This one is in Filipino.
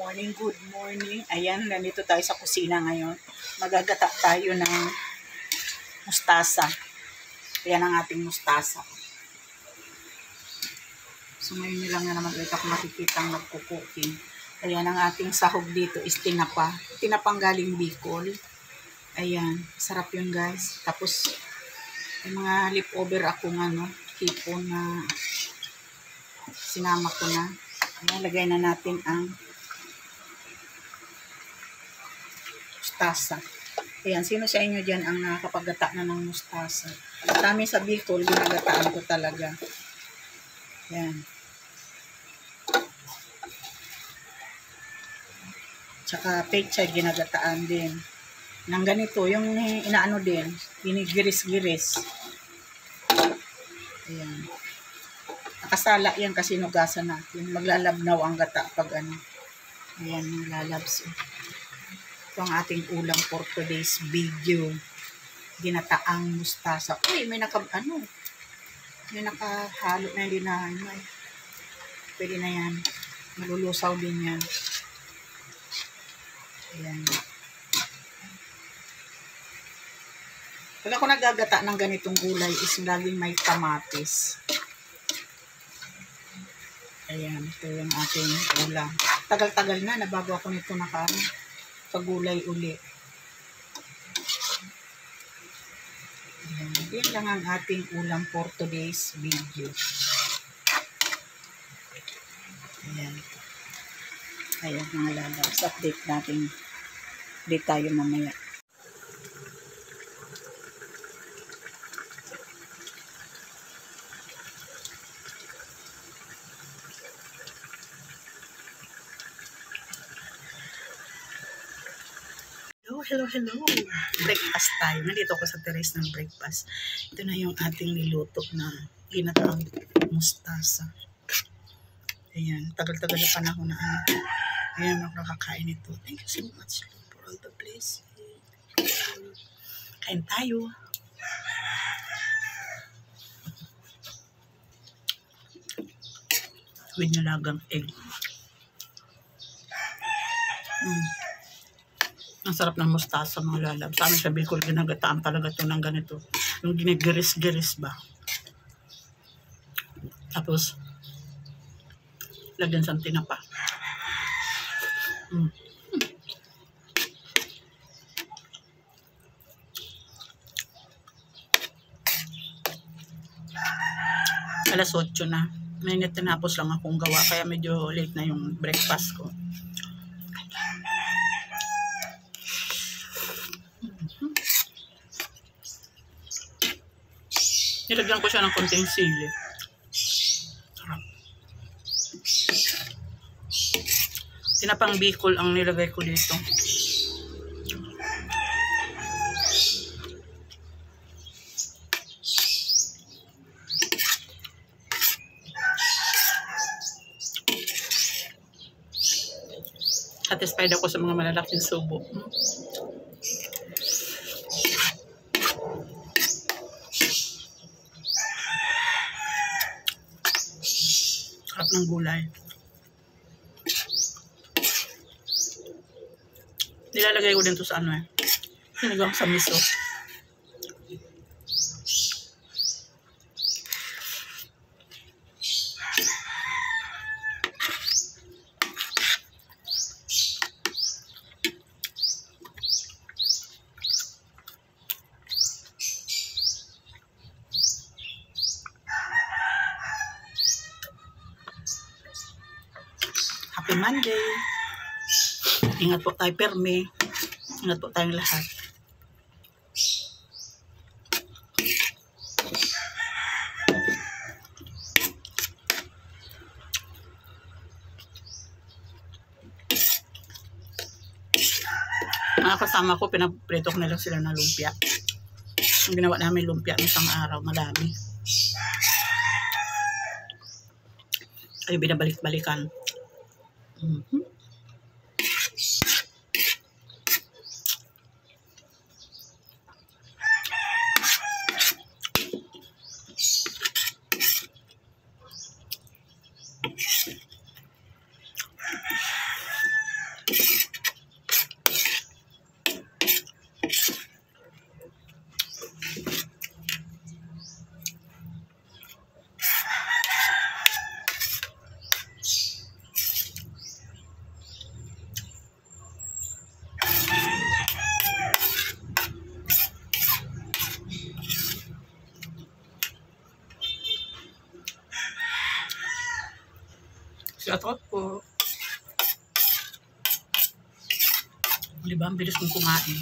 morning, good morning. Ayan, nandito tayo sa kusina ngayon. Magagata tayo ng mustasa. Ayan ang ating mustasa. So ngayon nyo lang na naman ulit ako makikita ang nagkukuking. Ayan, ang ating sahog dito is tinapa. Tinapang galing Bicol. Ayan, sarap yun guys. Tapos, may mga leftover akong hipon na sinama ko na. Ayan, lagay na natin ang mustasa. Ayan, sino sa inyo dyan ang nakakapagata na ng mustasa? Kami sa Bicol, ginagataan ko talaga. Ayan. Tsaka pechay, ginagataan din. Nang ganito, yung inaano din, ginigiris-giris. Ayan. Nakasala yan kasi nugasan natin. Maglalabnaw ang gata pag Ayan, lalabs. Ito ang ating ulam for today's video. Ginataang mustasa. Uy, may nakahalo na hindi na pwede na yan. Malulusaw din yan. Ayan. Pag ako nagagata ng ganitong gulay is laging may kamatis. Ayan, ito yung ating ulam. Tagal-tagal na bago ako nito pagulay uli. Ayan, yan lang ang ating ulam for today's video. Ayan. Ayan mga lalabs. Update natin. Update tayo mamaya. Hello. Breakfast tayo. Nandito ako sa terrace ng breakfast. Ito na yung ating niluto na ginataang mustasa. Ayan. Tagal-tagal na panahon na Ayan ako nakakain ito. Thank you so much for all the blessings. Kain tayo. With nilagang egg. Ang sarap ng mustasa mga lalab. Sa amin sa Bicol, ginagataan talaga ito ng ganito. Yung ginigiris-giris ba. Tapos, lagyan sa tinapa. Alas 8 na. May tinapos lang akong gawa. Kaya medyo late na yung breakfast ko. Nilagyan ko siya ng konting sili. Sarap. Tinapang Bicol ang nilagay ko dito. Satisfied ako sa mga malalaking subo. Sarap ng gulay. Nilalagay ko din to sa sinigang sa miso. Happy Monday. Ingat po tayo, perme. Ingat po tayong lahat. Mga kasama ko, pinaprito ko na lang sila ng lumpia. Ang ginawa namin lumpia ng isang araw, madami. Ay, binabalik-balikan. Shout out po. Di ba? Ang bilis kong kumain.